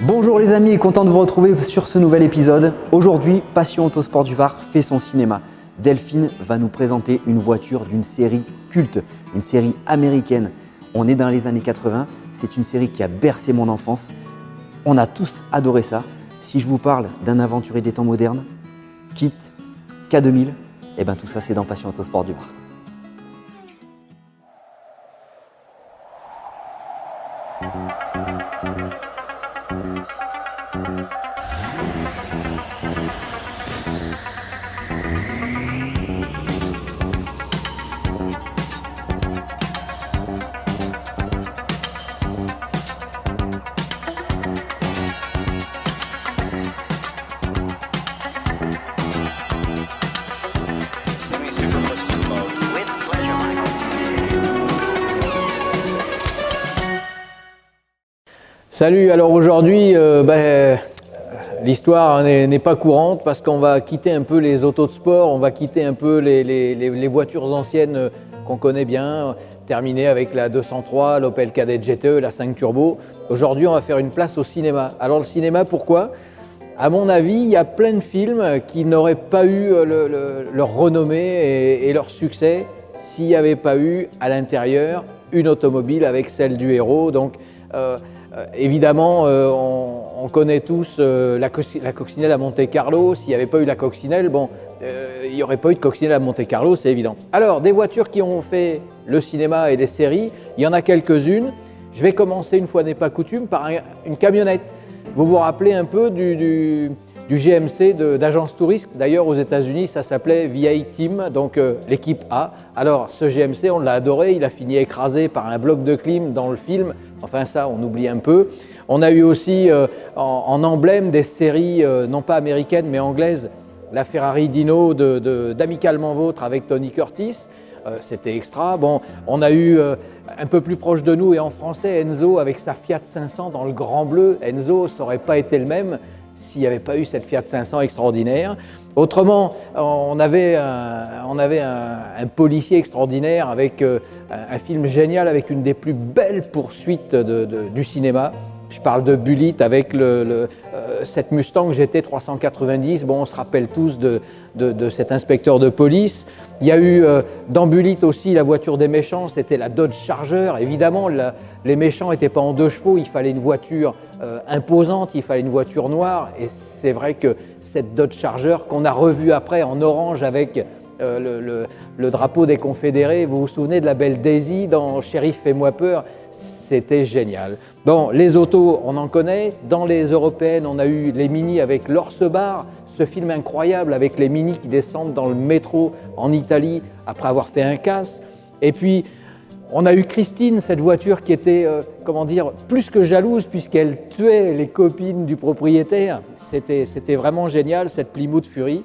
Bonjour les amis, content de vous retrouver sur ce nouvel épisode. Aujourd'hui, Passion Autosport du Var fait son cinéma. Delphine va nous présenter une voiture d'une série culte, une série américaine. On est dans les années 80, c'est une série qui a bercé mon enfance. On a tous adoré ça. Si je vous parle d'un aventurier des temps modernes, KITT, K2000, et bien tout ça c'est dans Passion Autosport du Var. Salut, alors aujourd'hui, l'histoire n'est pas courante parce qu'on va quitter un peu les autos de sport, on va quitter un peu les voitures anciennes qu'on connaît bien, terminer avec la 203, l'Opel Kadett GTE, la 5 Turbo. Aujourd'hui, on va faire une place au cinéma. Alors le cinéma, pourquoi ? À mon avis, il y a plein de films qui n'auraient pas eu leur renommée et leur succès s'il n'y avait pas eu à l'intérieur une automobile avec celle du héros. Donc, évidemment, on connaît tous la coccinelle à Monte-Carlo. S'il n'y avait pas eu la coccinelle, il n'y aurait pas eu de coccinelle à Monte-Carlo, c'est évident. Alors, des voitures qui ont fait le cinéma et les séries, il y en a quelques-unes. Je vais commencer, une fois n'est pas coutume, par une camionnette. Vous vous rappelez un peu du GMC d'Agence Touriste. D'ailleurs, aux États-Unis, ça s'appelait VA Team, donc l'équipe A. Alors, ce GMC, on l'a adoré. Il a fini écrasé par un bloc de clim dans le film. Enfin, ça, on oublie un peu. On a eu aussi en emblème des séries, non pas américaines, mais anglaises, la Ferrari Dino d'Amicalement Vôtre avec Tony Curtis. C'était extra. Bon, on a eu un peu plus proche de nous et en français, Enzo avec sa Fiat 500 dans le grand bleu. Enzo, ça n'aurait pas été le même s'il n'y avait pas eu cette Fiat 500 extraordinaire. Autrement, on avait un policier extraordinaire avec un film génial avec une des plus belles poursuites du cinéma. Je parle de Bullitt avec cette Mustang GT 390. Bon, on se rappelle tous de cet inspecteur de police. Il y a eu dans Bullitt aussi la voiture des méchants, c'était la Dodge Charger. Évidemment, les méchants n'étaient pas en 2 chevaux, il fallait une voiture imposante, il fallait une voiture noire. Et c'est vrai que cette Dodge Charger qu'on a revue après en orange avec le drapeau des Confédérés, vous vous souvenez de la belle Daisy dans Shérif fais-moi peur, c'était génial. Bon, les autos, on en connaît. Dans les européennes, on a eu les Mini avec l'Orse-Bar, ce film incroyable avec les Mini qui descendent dans le métro en Italie après avoir fait un casse. Et puis, on a eu Christine, cette voiture qui était, plus que jalouse puisqu'elle tuait les copines du propriétaire. C'était vraiment génial, cette Plymouth Fury.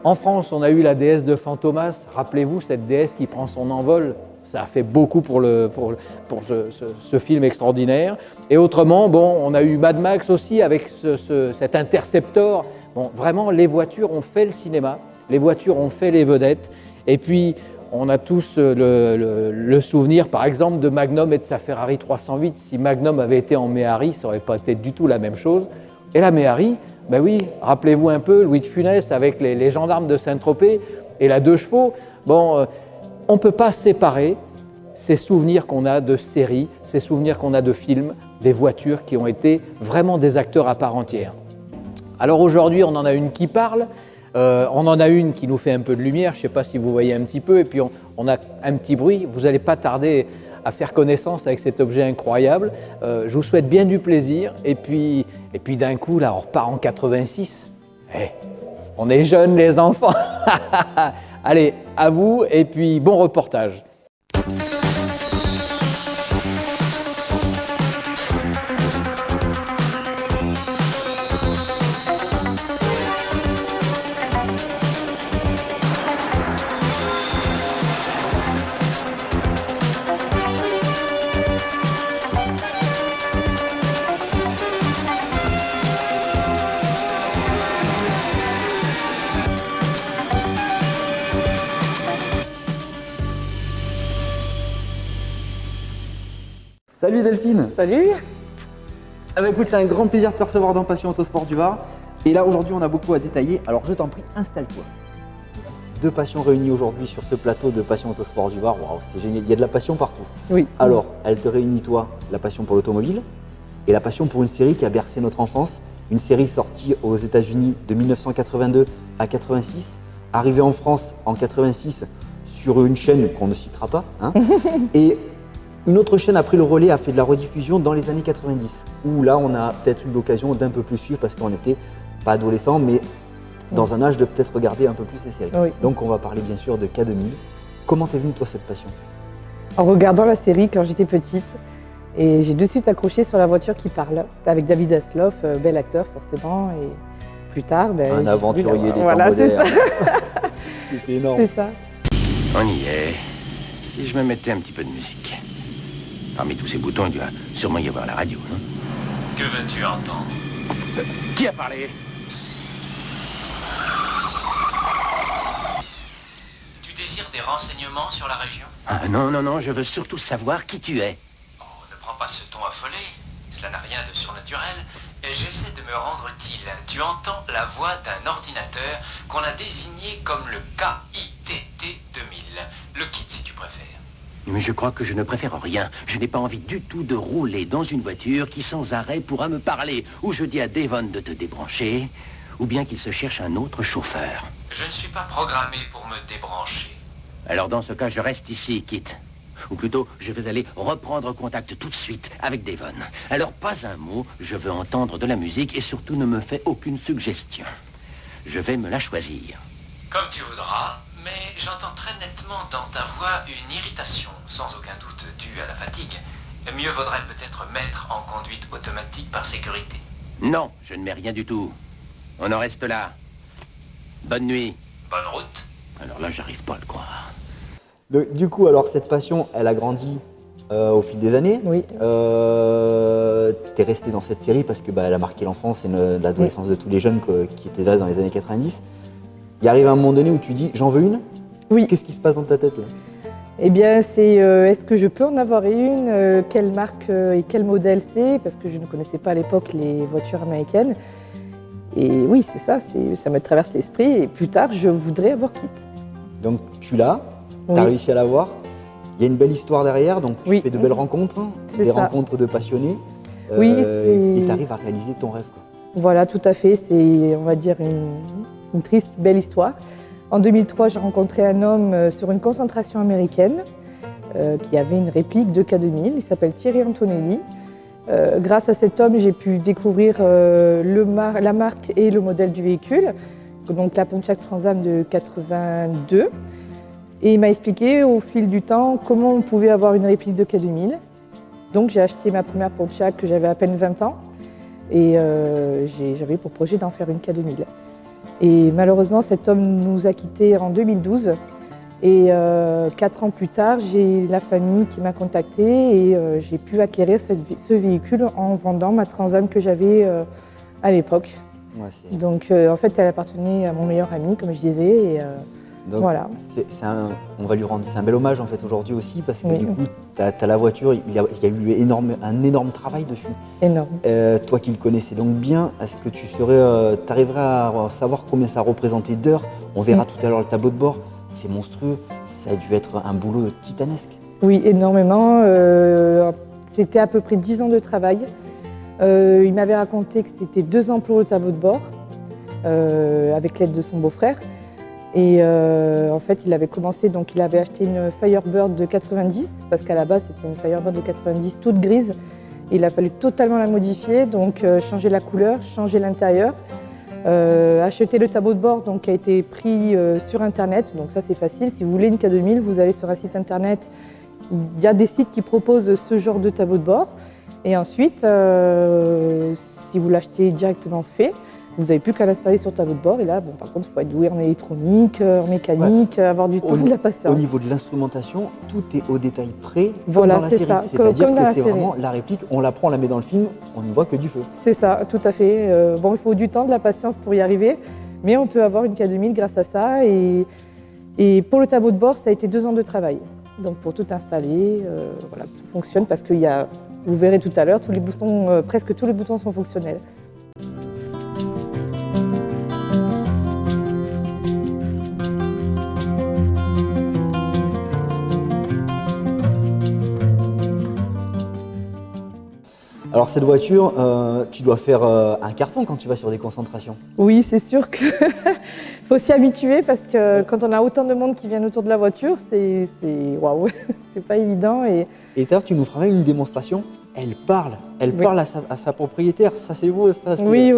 En France, on a eu la DS de Fantomas. Rappelez-vous, cette DS qui prend son envol. Ça a fait beaucoup pour ce film extraordinaire. Et autrement, on a eu Mad Max aussi avec cet Interceptor. Bon, vraiment, les voitures ont fait le cinéma. Les voitures ont fait les vedettes. Et puis, on a tous le souvenir, par exemple, de Magnum et de sa Ferrari 308. Si Magnum avait été en Méhari, ça n'aurait pas été du tout la même chose. Et la Méhari, ben oui, rappelez-vous un peu, Louis de Funès avec les gendarmes de Saint-Tropez et la 2 chevaux. Bon, on ne peut pas séparer ces souvenirs qu'on a de séries, ces souvenirs qu'on a de films, des voitures qui ont été vraiment des acteurs à part entière. Alors aujourd'hui, on en a une qui parle, on en a une qui nous fait un peu de lumière, je ne sais pas si vous voyez un petit peu, et puis on a un petit bruit. Vous n'allez pas tarder à faire connaissance avec cet objet incroyable. Je vous souhaite bien du plaisir, et puis d'un coup, là, on repart en 86. On est jeunes les enfants. Allez, à vous, et puis bon reportage. Salut Delphine. Salut. Ah bah écoute, c'est un grand plaisir de te recevoir dans Passion Autosport du Var. Et là, aujourd'hui, on a beaucoup à détailler. Alors, je t'en prie, installe-toi. Deux passions réunies aujourd'hui sur ce plateau de Passion Autosport du Var. Waouh, c'est génial, il y a de la passion partout. Oui. Alors, elle te réunit, toi, la passion pour l'automobile et la passion pour une série qui a bercé notre enfance. Une série sortie aux États-Unis de 1982 à 86, arrivée en France en 86 sur une chaîne qu'on ne citera pas. Hein. Et une autre chaîne a pris le relais, a fait de la rediffusion dans les années 90, où là, on a peut-être eu l'occasion d'un peu plus suivre parce qu'on n'était pas adolescent, mais dans un âge de peut-être regarder un peu plus ces séries. Oui. Donc, on va parler bien sûr de K2000. Comment t'es venue, toi, cette passion? En regardant la série quand j'étais petite, et j'ai de suite accroché sur la voiture qui parle, avec David Hasselhoff, bel acteur forcément, et plus tard… Un aventurier des temps voilà, c'est ça. C'était énorme. C'est ça. On y est. Si je me mettais un petit peu de musique. Parmi tous ces boutons, il doit sûrement y avoir la radio, non? Que veux-tu entendre? Qui a parlé? Tu désires des renseignements sur la région? Ah non, je veux surtout savoir qui tu es. Oh, ne prends pas ce ton affolé. Cela n'a rien de surnaturel. Et j'essaie de me rendre utile. Tu entends la voix d'un ordinateur qu'on a désigné comme le KITT 2000. Le kit, si tu préfères. Mais je crois que je ne préfère rien. Je n'ai pas envie du tout de rouler dans une voiture qui sans arrêt pourra me parler. Ou je dis à Devon de te débrancher, ou bien qu'il se cherche un autre chauffeur. Je ne suis pas programmé pour me débrancher. Alors dans ce cas, je reste ici, Kit. Ou plutôt, je vais aller reprendre contact tout de suite avec Devon. Alors pas un mot, je veux entendre de la musique et surtout ne me fais aucune suggestion. Je vais me la choisir. Comme tu voudras, mais j'entends très nettement dans ta voix une irritation, sans aucun doute due à la fatigue. Mieux vaudrait peut-être mettre en conduite automatique par sécurité. Non, je ne mets rien du tout. On en reste là. Bonne nuit. Bonne route. Alors là, j'arrive pas à le croire. Du coup, alors cette passion, elle a grandi au fil des années. Oui. T'es resté dans cette série parce que elle a marqué l'enfance et l'adolescence de tous les jeunes qui étaient là dans les années 90. Il arrive un moment donné où tu dis, j'en veux une. Oui. Qu'est-ce qui se passe dans ta tête là? Eh bien, c'est est-ce que je peux en avoir une? Quelle marque et quel modèle c'est? Parce que je ne connaissais pas à l'époque les voitures américaines. Et oui, c'est ça, ça me traverse l'esprit. Et plus tard, je voudrais avoir Kit. Donc tu l'as, tu as Oui. réussi à l'avoir. Il y a une belle histoire derrière, donc tu Oui. fais de belles rencontres, C'est des ça. rencontres de passionnés. Oui, et tu arrives à réaliser ton rêve, quoi. Voilà, tout à fait. C'est, on va dire, une triste, belle histoire. En 2003, j'ai rencontré un homme sur une concentration américaine qui avait une réplique de K2000. Il s'appelle Thierry Antonelli. Grâce à cet homme, j'ai pu découvrir la marque et le modèle du véhicule, donc la Pontiac Trans Am de 82. Et il m'a expliqué au fil du temps comment on pouvait avoir une réplique de K2000. Donc j'ai acheté ma première Pontiac que j'avais à peine 20 ans et j'avais pour projet d'en faire une K2000. Et malheureusement, cet homme nous a quittés en 2012. Et 4 ans plus tard, j'ai la famille qui m'a contactée et j'ai pu acquérir ce véhicule en vendant ma Trans Am que j'avais à l'époque. Ouais, Donc en fait, elle appartenait à mon meilleur ami, comme je disais. Et, donc, voilà. on va lui rendre, c'est un bel hommage en fait aujourd'hui aussi parce que Oui. du coup, tu as la voiture, il y a eu un énorme travail dessus. Énorme. Toi qui le connaissais donc bien, est-ce que tu arriverais à savoir combien ça représentait d'heures? On verra tout à l'heure le tableau de bord, c'est monstrueux, ça a dû être un boulot titanesque. Oui, énormément. C'était à peu près 10 ans de travail. Il m'avait raconté que c'était 2 ans pour le tableau de bord, avec l'aide de son beau-frère. Et en fait, il avait commencé, donc il avait acheté une Firebird de 90, parce qu'à la base, c'était une Firebird de 90 toute grise. Il a fallu totalement la modifier, donc changer la couleur, changer l'intérieur, acheter le tableau de bord donc, qui a été pris sur Internet. Donc ça, c'est facile. Si vous voulez une K2000, vous allez sur un site Internet. Il y a des sites qui proposent ce genre de tableau de bord. Et ensuite, si vous l'achetez directement fait, vous n'avez plus qu'à l'installer sur le tableau de bord. Et là, bon, par contre, il faut être doué en électronique, en mécanique, avoir du temps et de la patience. Au niveau de l'instrumentation, tout est au détail près, Voilà, comme dans la c'est série. ça, C'est-à-dire comme dans que la c'est série. vraiment la réplique, on la prend, on la met dans le film, on ne voit que du feu. C'est ça, tout à fait. Bon, il faut du temps, de la patience pour y arriver, mais on peut avoir une K2000 grâce à ça. Et pour le tableau de bord, ça a été 2 ans de travail. Donc pour tout installer, voilà, tout fonctionne parce qu'il y a Vous verrez tout à l'heure, presque tous les boutons sont fonctionnels. Alors cette voiture, tu dois faire un carton quand tu vas sur des concentrations. Oui, c'est sûr qu'il faut s'y habituer parce que quand on a autant de monde qui vient autour de la voiture, c'est waouh, c'est pas évident. Et tout à l'heure, tu nous feras même une démonstration. Elle parle à sa propriétaire. Ça, c'est beau. Ça, oui.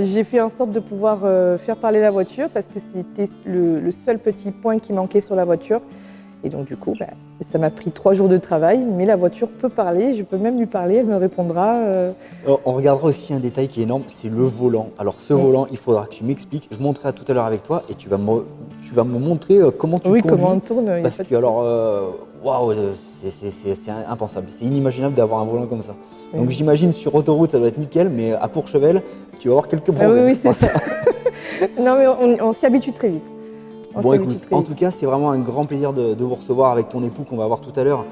J'ai fait en sorte de pouvoir faire parler la voiture parce que c'était le seul petit point qui manquait sur la voiture. Et donc du coup, ça m'a pris 3 jours de travail, mais la voiture peut parler, je peux même lui parler, elle me répondra. On regardera aussi un détail qui est énorme, c'est le volant. Alors ce volant, il faudra que tu m'expliques. Je monterai tout à l'heure avec toi et tu vas me montrer comment tu conduis. Oui, comment on tourne. Parce que alors, waouh, c'est impensable. C'est inimaginable d'avoir un volant comme ça. Oui. Donc j'imagine sur autoroute, ça doit être nickel, mais à Courchevel, tu vas avoir quelques problèmes. Oui, c'est ça. Non, mais on s'y habitue très vite. Bon écoute, en tout cas c'est vraiment un grand plaisir de vous recevoir avec ton époux qu'on va voir tout à l'heure,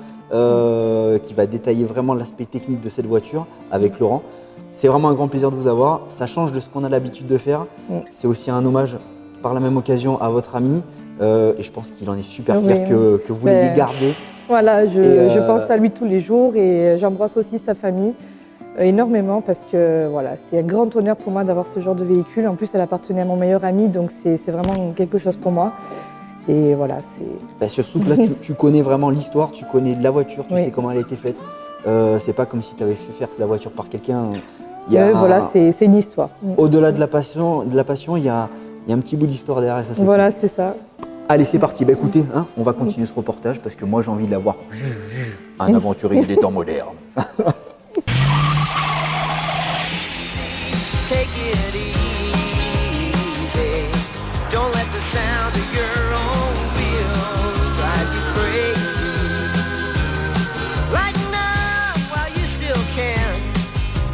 qui va détailler vraiment l'aspect technique de cette voiture avec Laurent. C'est vraiment un grand plaisir de vous avoir, ça change de ce qu'on a l'habitude de faire, c'est aussi un hommage par la même occasion à votre ami et je pense qu'il en est super fier que vous l'ayez gardé. Voilà, je pense à lui tous les jours et j'embrasse aussi sa famille énormément parce que voilà, c'est un grand honneur pour moi d'avoir ce genre de véhicule. En plus, elle appartenait à mon meilleur ami, donc c'est vraiment quelque chose pour moi. Et voilà, c'est... Surtout que là, tu connais vraiment l'histoire, tu connais la voiture, tu sais comment elle a été faite. C'est pas comme si tu avais fait faire la voiture par quelqu'un. Voilà, c'est une histoire. Au-delà de la passion, il y a un petit bout d'histoire derrière. Ça, voilà, cool. c'est ça. Allez, c'est parti. Écoutez, on va continuer ce reportage parce que moi, j'ai envie de l'avoir. Un aventurier des temps modernes. Take it easy. Don't let the sound of your own wheels drive you crazy. Lighten up while you still can.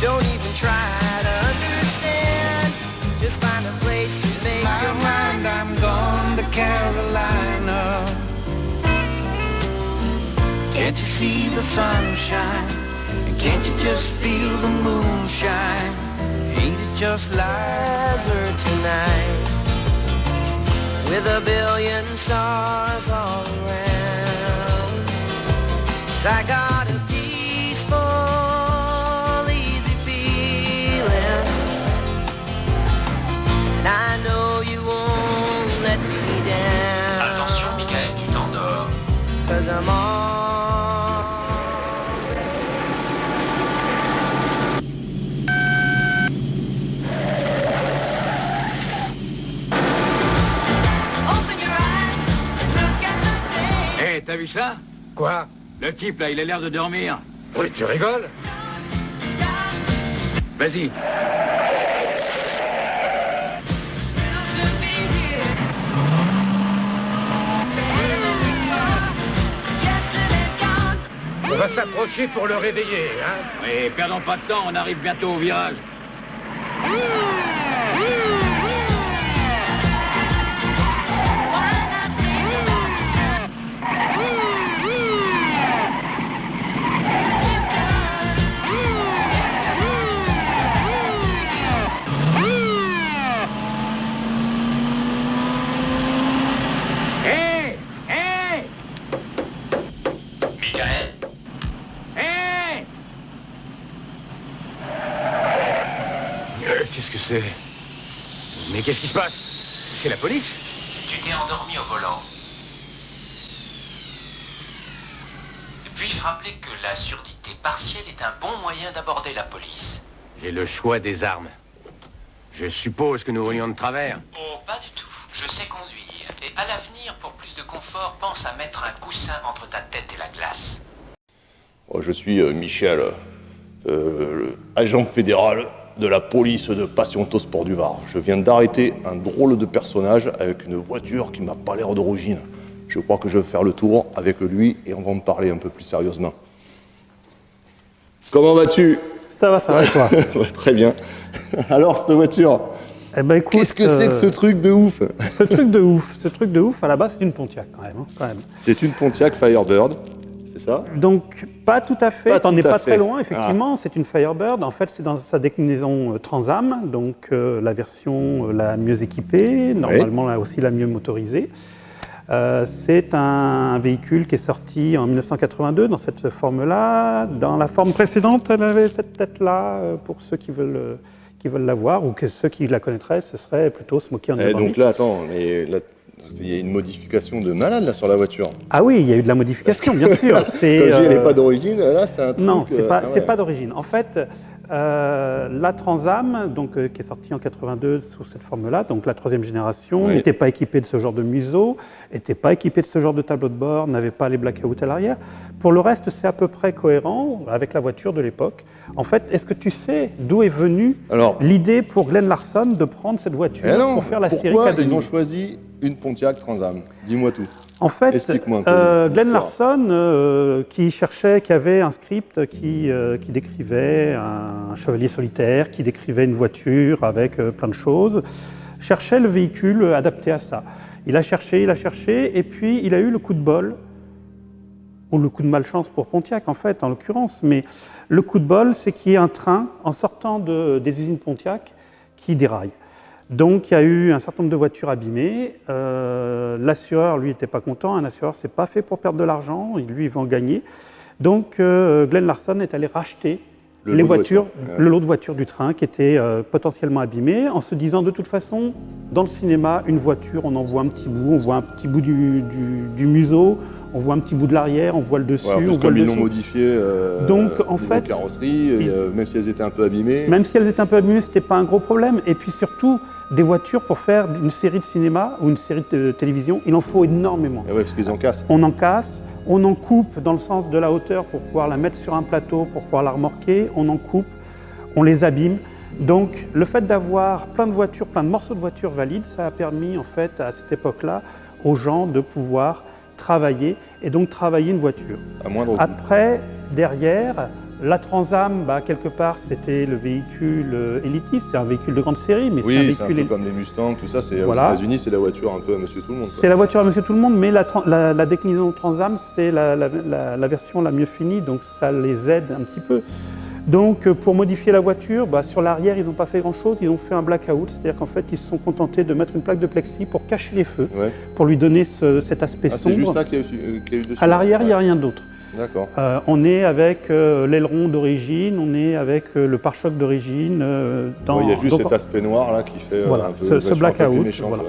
Don't even try to understand. Just find a place to make your mind. I'm gone to Carolina. Can't you see the sunshine? And can't you just feel the moonshine? Ain't it just Lazar tonight, with a billion stars all around? 'Cause I got a peaceful, easy feeling, and I know you won't let me down. Attention, Michael, tu t'endors. 'Cause I'm all T'as vu ça? Quoi? Le type là, il a l'air de dormir. Oui, tu rigoles? Vas-y. On va s'approcher pour le réveiller, hein? Oui, perdons pas de temps, on arrive bientôt au virage. Qu'est-ce que c'est? Mais qu'est-ce qui se passe? C'est la police? Tu t'es endormi au volant. Puis-je rappeler que la surdité partielle est un bon moyen d'aborder la police? J'ai le choix des armes. Je suppose que nous roulions de travers. Oh, pas du tout. Je sais conduire. Et à l'avenir, pour plus de confort, pense à mettre un coussin entre ta tête et la glace. Je suis Michel, agent fédéral de la police de Passion-Autosport du Var. Je viens d'arrêter un drôle de personnage avec une voiture qui m'a pas l'air d'origine. Je crois que je vais faire le tour avec lui et on va en parler un peu plus sérieusement. Comment vas-tu? Ça va et toi? Ouais, très bien. Alors, cette voiture, écoute, qu'est-ce que c'est que ce truc de ouf? Ce truc de ouf, à la base, c'est une Pontiac quand même. C'est une Pontiac Firebird, c'est ça? Donc, pas tout à fait, Pas t'en tout es à pas fait. très loin, effectivement, c'est une Firebird. En fait, c'est dans sa déclinaison Trans-Am, donc la version la mieux équipée, normalement là aussi la mieux motorisée. C'est un véhicule qui est sorti en 1982 dans cette forme-là. Dans la forme précédente, elle avait cette tête-là, pour ceux qui veulent la voir, ou que ceux qui la connaîtraient, ce serait plutôt Smokey and the Bandit. Donc là, attends, mais là, il y a une modification de malade là sur la voiture. Ah oui, il y a eu de la modification, bien sûr. Comme je dis, elle n'est pas d'origine, là c'est un truc... Non, c'est pas d'origine. En fait, la Trans-Am, donc, qui est sortie en 82 sous cette forme-là, donc la troisième génération, n'était pas équipée de ce genre de museau, n'était pas équipée de ce genre de tableau de bord, n'avait pas les blackouts à l'arrière. Pour le reste, c'est à peu près cohérent avec la voiture de l'époque. En fait, est-ce que tu sais d'où est venue l'idée pour Glenn Larson de prendre cette voiture pour faire la série K2000? Pourquoi ils ont choisi une Pontiac Trans-Am? Dis-moi tout. En fait, explique-moi un peu Glenn Larson, qui avait un script qui décrivait un chevalier solitaire, qui décrivait une voiture avec plein de choses, cherchait le véhicule adapté à ça. Il a cherché, et puis il a eu le coup de bol, ou le coup de malchance pour Pontiac en fait, en l'occurrence, mais le coup de bol, c'est qu'il y a un train, en sortant des usines Pontiac, qui déraille. Donc il y a eu un certain nombre de voitures abîmées. L'assureur, lui, n'était pas content. Un assureur, c'est pas fait pour perdre de l'argent. Lui, il veut en gagner. Donc Glenn Larson est allé racheter le lot de voitures du train qui était potentiellement abîmé, en se disant de toute façon, dans le cinéma, une voiture, on en voit un petit bout, on voit un petit bout du museau, on voit un petit bout de l'arrière, on voit le dessus, on voit comme le ils l'ont dessous. modifié Donc en fait, carrosserie, même si elles étaient un peu abîmées. Même si elles étaient un peu abîmées, c'était pas un gros problème. Et puis surtout, des voitures pour faire une série de cinéma ou une série de télévision, il en faut énormément. Et ouais, parce qu'ils en cassent. On en casse, on en coupe dans le sens de la hauteur pour pouvoir la mettre sur un plateau, pour pouvoir la remorquer, on en coupe, on les abîme. Donc le fait d'avoir plein de voitures, plein de morceaux de voitures valides, ça a permis en fait à cette époque-là aux gens de pouvoir travailler et donc travailler une voiture. À moindre coût. Après, derrière, la Trans-Am, quelque part, c'était le véhicule élitiste, c'est un véhicule de grande série, mais c'est un véhicule... Oui, c'est un peu comme les Mustangs, tout ça, aux États-Unis, c'est la voiture un peu à Monsieur Tout-le-Monde. C'est la voiture à Monsieur Tout-le-Monde, mais la déclinaison Trans-Am, c'est la version la mieux finie, donc ça les aide un petit peu. Donc, pour modifier la voiture, sur l'arrière, ils n'ont pas fait grand-chose, ils ont fait un blackout, c'est-à-dire qu'en fait, ils se sont contentés de mettre une plaque de plexi pour cacher les feux, pour lui donner cet aspect sombre. C'est juste ça qu'il y a eu dessus. À l'arrière, il n'y a rien d'autre. D'accord. On est avec l'aileron d'origine, on est avec le pare-choc d'origine. Il y a juste cet aspect noir là qui fait voilà, un peu ce blackout. Voilà.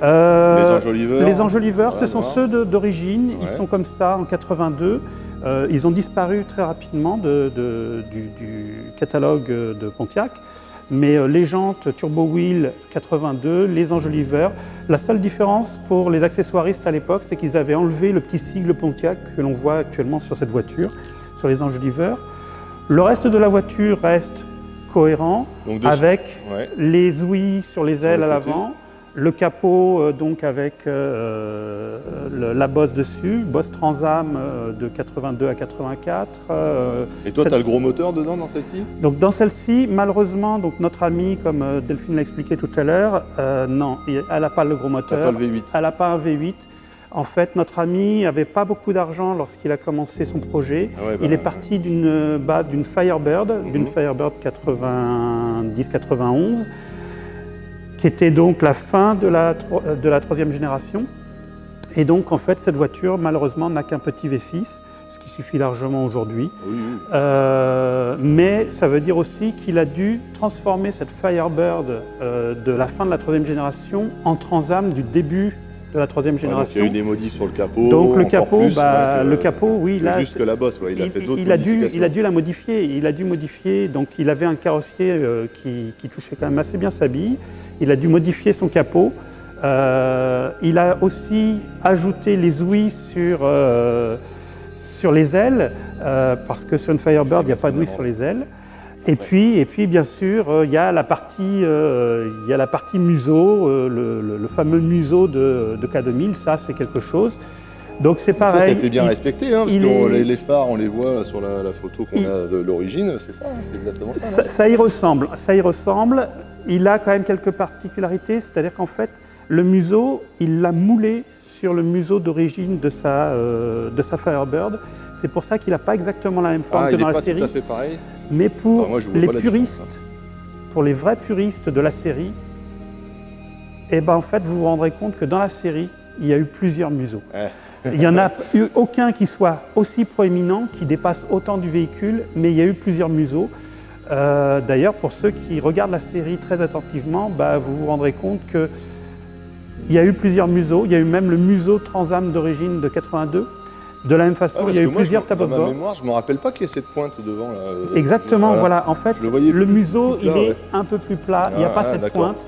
Les enjoliveurs. Les enjoliveurs, ce sont ceux d'origine. Ils sont comme ça en 82. Ils ont disparu très rapidement du catalogue de Pontiac. Mais les jantes Turbo Wheel 82, les enjoliveurs, la seule différence pour les accessoiristes à l'époque, c'est qu'ils avaient enlevé le petit sigle Pontiac que l'on voit actuellement sur cette voiture, sur les enjoliveurs. Le reste de la voire reste cohérent, avec les ouïes sur les ailes à l'avant, le capot donc avec la bosse dessus, bosse Trans-Am de 82 à 84. Et toi, tu as le gros moteur dedans dans celle-ci? Donc dans celle-ci, malheureusement, donc notre amie, comme Delphine l'a expliqué tout à l'heure, non, elle n'a pas le gros moteur. Elle n'a pas le V8. Elle n'a pas un V8. En fait, notre ami n'avait pas beaucoup d'argent lorsqu'il a commencé son projet. Il est parti d'une base d'une Firebird, d'une Firebird 90-91, qui était donc la fin de la troisième génération. Et donc, en fait, cette voiture, malheureusement, n'a qu'un petit V6, ce qui suffit largement aujourd'hui. Mais ça veut dire aussi qu'il a dû transformer cette Firebird de la fin de la troisième génération en Trans-Am du début de la troisième génération. Il y a eu des modifs sur le capot. Donc le capot, le capot, oui, là, juste que la bosse, il a fait d'autres modifications. Il a dû la modifier. Il a dû modifier. Donc il avait un carrossier qui touchait quand même assez bien sa bille. Il a dû modifier son capot. Il a aussi ajouté les ouïes sur les ailes, parce que sur une Firebird, il n'y a pas d'ouïe sur les ailes. Et puis bien sûr, il y a la partie museau, le fameux museau de K2000, ça c'est quelque chose. Donc c'est pareil. Ça a été bien respecté, parce que les phares, on les voit sur la photo qu'on a de l'origine, c'est ça, c'est exactement ça. Ça y ressemble, ça y ressemble. Il a quand même quelques particularités, c'est-à-dire qu'en fait, le museau, il l'a moulé sur le museau d'origine de sa Firebird, C'est pour ça qu'il n'a pas exactement la même forme que il dans est la pas série. tout à fait pareil. Mais pour Moi, je vois les pas la puristes, différence. pour les vrais puristes de la série, eh ben, en fait, vous vous rendrez compte que dans la série, il y a eu plusieurs museaux. Ouais. Il n'y en a eu aucun qui soit aussi proéminent, qui dépasse autant du véhicule, mais il y a eu plusieurs museaux. D'ailleurs, pour ceux qui regardent la série très attentivement, vous vous rendrez compte qu'il y a eu plusieurs museaux. Il y a eu même le museau Trans-Am d'origine de 82. De la même façon, il y a eu plusieurs tableaux de bord. Dans ma mémoire, je ne me rappelle pas qu'il y ait cette pointe devant. Là. Exactement, voilà. En fait, le museau, il est ouais. un peu plus plat. Il n'y a pas cette pointe.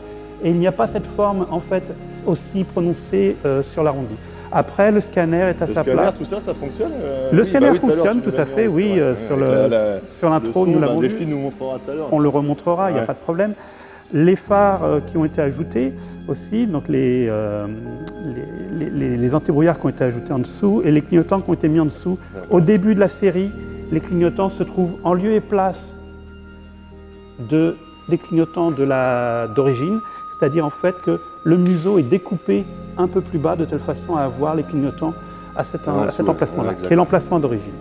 Et il n'y a pas cette forme, en fait, aussi prononcée sur l'arrondi. Après, le scanner est à sa place. Le scanner, tout ça, ça fonctionne Le scanner fonctionne, tout à fait, oui. Sur l'intro, nous l'avons vu. Delphine nous montrera tout à l'heure. On le remontrera, il n'y a pas de problème. Les phares qui ont été ajoutés aussi, donc les antibrouillards qui ont été ajoutés en dessous et les clignotants qui ont été mis en dessous. Au début de la série, les clignotants se trouvent en lieu et place des clignotants d'origine, c'est-à-dire en fait que le museau est découpé un peu plus bas de telle façon à avoir les clignotants à cet emplacement-là, qui est l'emplacement d'origine.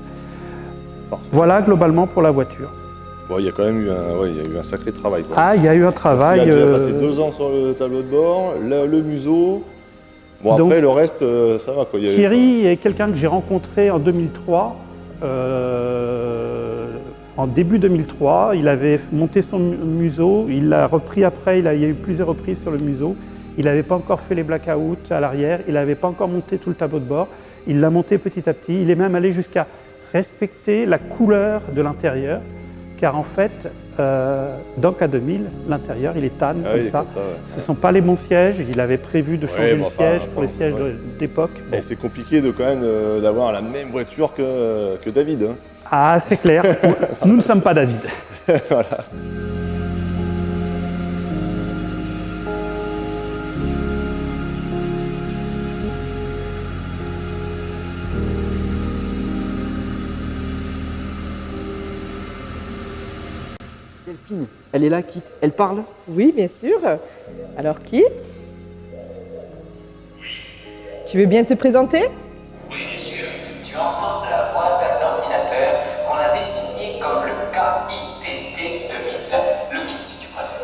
Voilà globalement pour la voiture. Bon, il y a quand même eu un sacré travail. Quoi. Ah, il y a eu un travail. Il a déjà passé 2 ans sur le tableau de bord, le museau. Bon, Donc, après, le reste, ça va. Quoi. Thierry est quelqu'un que j'ai rencontré en 2003. En début 2003, il avait monté son museau. Il l'a repris après. Il y a eu plusieurs reprises sur le museau. Il n'avait pas encore fait les blackouts à l'arrière. Il n'avait pas encore monté tout le tableau de bord. Il l'a monté petit à petit. Il est même allé jusqu'à respecter la couleur de l'intérieur. Car en fait, dans K2000, l'intérieur, il est tan comme ça. Ce ne sont pas les bons sièges. Il avait prévu de changer le siège pour les sièges d'époque. Bon. C'est compliqué de quand même d'avoir la même voiture que David. Hein. Ah, c'est clair. Nous ne sommes pas David. Voilà. Delphine, elle est là, Kit. Elle parle? Oui, bien sûr. Alors, Kit, tu veux bien te présenter? Oui, monsieur. Tu entends la voix d'un ordinateur qu'on a désigné comme le KITT 2000. Le kit, si tu préfères.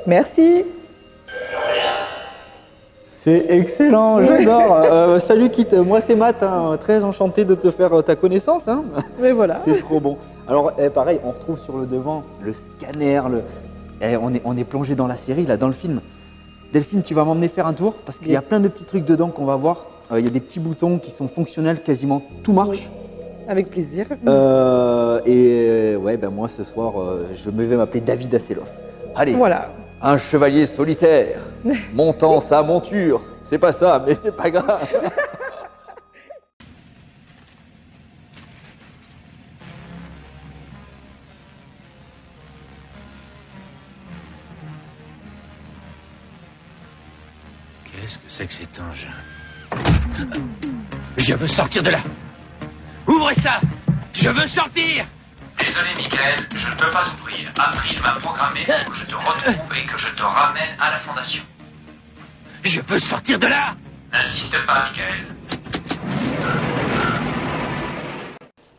Merci. C'est excellent, j'adore. Salut Kit, moi c'est Matt, hein. Très enchanté de te faire ta connaissance. Hein. Mais voilà. C'est trop bon. Alors pareil, on retrouve sur le devant le scanner, on est plongé dans la série, là, dans le film. Delphine, tu vas m'emmener faire un tour parce qu'il y a plein de petits trucs dedans qu'on va voir. Il y a des petits boutons qui sont fonctionnels, quasiment tout marche. Oui. Avec plaisir. Moi ce soir, je vais m'appeler David Hasselhoff. Allez. Voilà. Un chevalier solitaire, montant sa monture. C'est pas ça, mais c'est pas grave. Qu'est-ce que c'est que cet engin? Je veux sortir de là. Ouvrez ça. Je veux sortir. Désolé, Michael, je ne peux pas ouvrir. April m'a programmé pour que je te retrouve et que je te ramène à la fondation. Je veux sortir de là. N'insiste pas, Michael.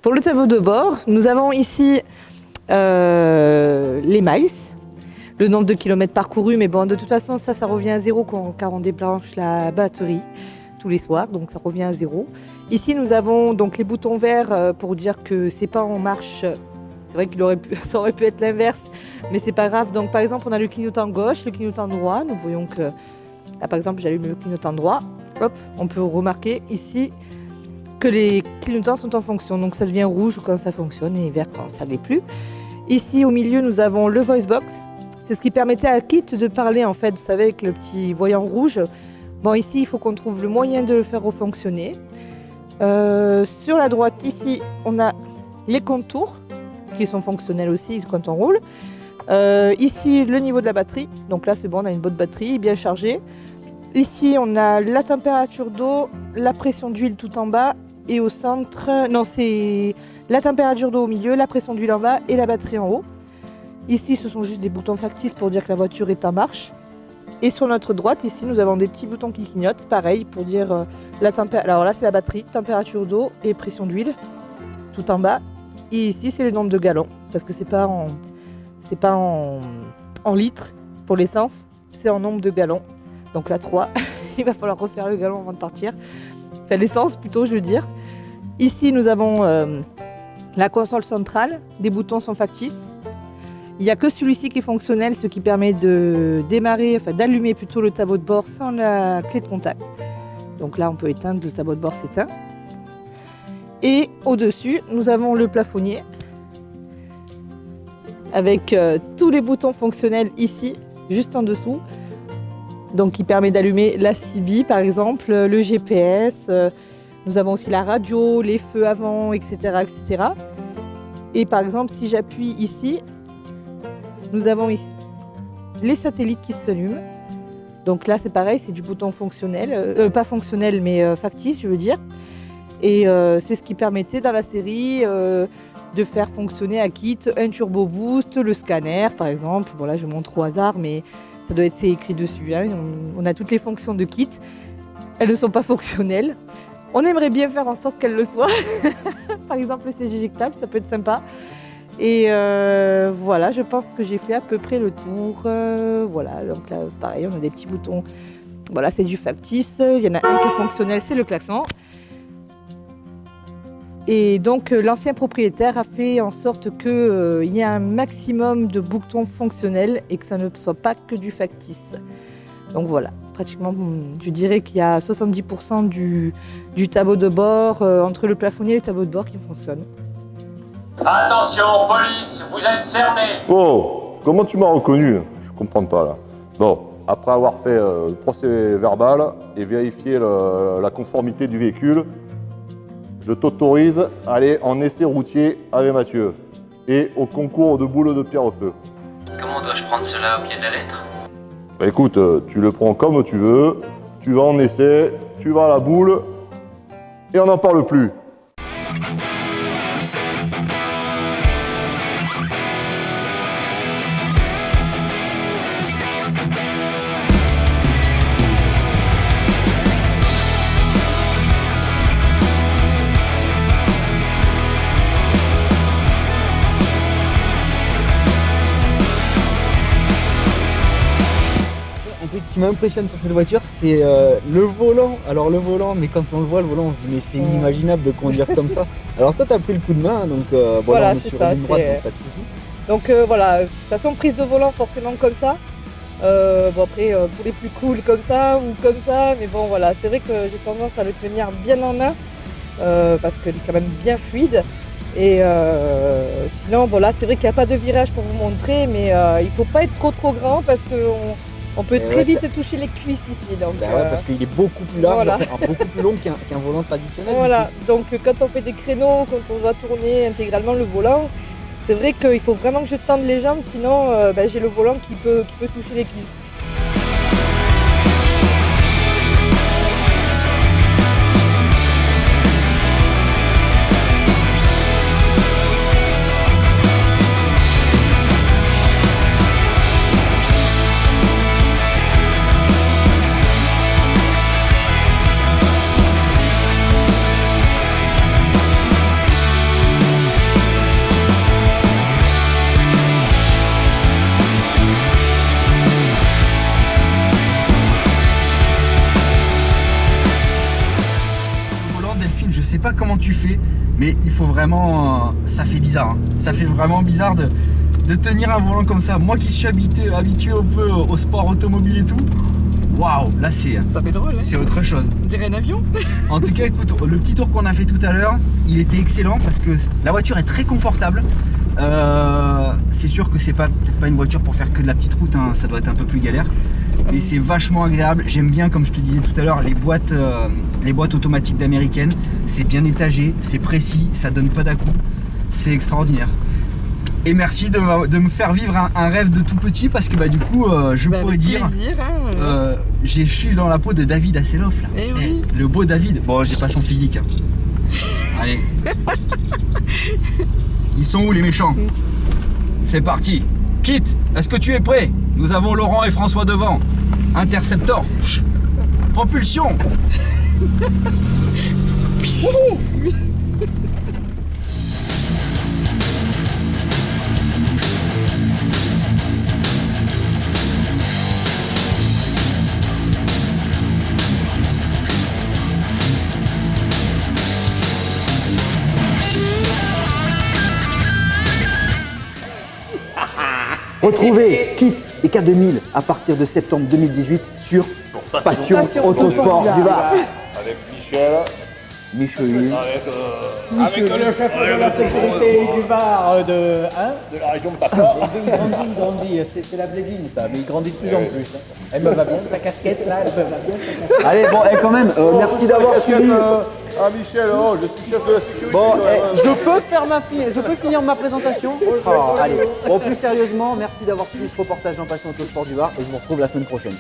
Pour le tableau de bord, nous avons ici les miles, le nombre de kilomètres parcourus, mais bon, de toute façon, ça revient à 0 car on débranche la batterie tous les soirs, donc ça revient à 0. Ici, nous avons donc les boutons verts pour dire que c'est pas en marche. C'est vrai ça aurait pu être l'inverse, mais c'est pas grave. Donc, par exemple, on a le clignotant gauche, le clignotant droit. Nous voyons que, là, par exemple, j'allume le clignotant droit. Hop, on peut remarquer ici que les clignotants sont en fonction. Donc, ça devient rouge quand ça fonctionne et vert quand ça ne l'est plus. Ici, au milieu, nous avons le voice box. C'est ce qui permettait à Kit de parler, en fait, vous savez, avec le petit voyant rouge. Bon, ici, il faut qu'on trouve le moyen de le faire refonctionner. Sur la droite, ici, on a les contours qui sont fonctionnels aussi quand on roule. Ici, le niveau de la batterie. Donc là, c'est bon, on a une bonne batterie bien chargée. Ici, on a la température d'eau, la pression d'huile tout en bas et au centre. Non, c'est la température d'eau au milieu, la pression d'huile en bas et la batterie en haut. Ici, ce sont juste des boutons factices pour dire que la voiture est en marche. Et sur notre droite, ici, nous avons des petits boutons qui clignotent, pareil, pour dire la température. Alors là, c'est la batterie, température d'eau et pression d'huile. tout en bas. Et ici, c'est le nombre de gallons, parce que c'est pas en litres pour l'essence, c'est en nombre de gallons. Donc là, 3, il va falloir refaire le gallon avant de partir. Enfin, l'essence plutôt, je veux dire. Ici, nous avons la console centrale, des boutons sont factices. Il n'y a que celui-ci qui est fonctionnel, ce qui permet de démarrer, enfin d'allumer plutôt le tableau de bord sans la clé de contact. Donc là, on peut éteindre, le tableau de bord s'éteint. Et au-dessus, nous avons le plafonnier avec tous les boutons fonctionnels ici, juste en dessous. Donc qui permet d'allumer la CB par exemple, le GPS. Nous avons aussi la radio, les feux avant, etc., etc. Et par exemple, si j'appuie ici, nous avons ici les satellites qui s'allument. Donc là, c'est pareil, c'est du bouton fonctionnel, pas fonctionnel, mais factice, je veux dire. Et c'est ce qui permettait dans la série de faire fonctionner à kit un turbo boost, le scanner, par exemple. Bon là, je montre au hasard, mais ça doit être c'est écrit dessus. Hein. On a toutes les fonctions de kit. Elles ne sont pas fonctionnelles. On aimerait bien faire en sorte qu'elles le soient. Par exemple, le siège éjectable, ça peut être sympa. Et voilà, je pense que j'ai fait à peu près le tour. Voilà, donc là, c'est pareil, on a des petits boutons. Voilà, c'est du factice. Il y en a un qui est fonctionnel, c'est le klaxon. Et donc, l'ancien propriétaire a fait en sorte qu'il y ait un maximum de boutons fonctionnels et que ça ne soit pas que du factice. Donc voilà, pratiquement, je dirais qu'il y a 70% du tableau de bord, entre le plafonnier et le tableau de bord qui fonctionne. Attention, police, vous êtes cernés. Oh, comment tu m'as reconnu? Je comprends pas là. Bon, après avoir fait le procès verbal et vérifié la conformité du véhicule, je t'autorise à aller en essai routier avec Mathieu et au concours de boules de pierre au feu. Comment dois-je prendre cela au pied de la lettre? Bah écoute, tu le prends comme tu veux, tu vas en essai, tu vas à la boule et on n'en parle plus. Ce qui m'impressionne sur cette voiture, c'est le volant. Alors le volant, mais quand on le voit, le volant, on se dit mais c'est inimaginable de conduire comme ça. Alors toi, tu as pris le coup de main, donc voilà, on est sur une droite, donc pas de soucis. Donc voilà, de toute façon, prise de volant forcément comme ça. Bon après, pour les plus cool comme ça ou comme ça, mais bon voilà, c'est vrai que j'ai tendance à le tenir bien en main parce qu'il est quand même bien fluide. Et sinon, bon là, c'est vrai qu'il n'y a pas de virage pour vous montrer, mais il ne faut pas être trop grand parce qu'on peut très vite toucher les cuisses ici. Donc, ouais, parce qu'il est beaucoup plus large, voilà. beaucoup plus long qu'un volant traditionnel. Voilà, donc quand on fait des créneaux, quand on doit tourner intégralement le volant, c'est vrai qu'il faut vraiment que je tende les jambes, sinon j'ai le volant qui peut toucher les cuisses. Je sais pas comment tu fais, mais il faut vraiment... ça fait bizarre. Hein. Ça fait vraiment bizarre de tenir un volant comme ça. Moi qui suis habitué un peu au sport automobile et tout, waouh, là c'est... Ça fait drôle, hein. C'est autre chose. On dirait un avion. En tout cas, écoute, le petit tour qu'on a fait tout à l'heure, il était excellent parce que la voiture est très confortable. C'est sûr que c'est peut-être pas une voiture pour faire que de la petite route, hein. Ça doit être un peu plus galère. Mais c'est vachement agréable. J'aime bien, comme je te disais tout à l'heure, les boîtes automatiques d'américaine. C'est bien étagé, c'est précis, ça donne pas d'à-coups. C'est extraordinaire. Et merci de me faire vivre un rêve de tout petit parce que du coup, je pourrais dire, je suis dans la peau de David Hasselhoff là. Oui. Le beau David. Bon, j'ai pas son physique. Hein. Allez. Ils sont où les méchants? C'est parti. Kit, est-ce que tu es prêt? Nous avons Laurent et François devant. Interceptor. Propulsion. Retrouvez Kit et K2000 à partir de septembre 2018 sur Passion Autosport du Var. Avec Michel, Micheline. avec Avec le chef de la sécurité du Var de la région de Papa. il grandit, c'est la blédine ça, mais il grandit de plus en plus. Elle me va bien, ta casquette là, elle me va bien. Allez, bon, et quand même, merci d'avoir suivi. Ah Michel, oh, je suis chef de la sécurité. Bon, je peux finir ma présentation. Allez, bon, plus sérieusement, merci d'avoir suivi ce reportage dans Passion Autosport du Var et je vous retrouve la semaine prochaine.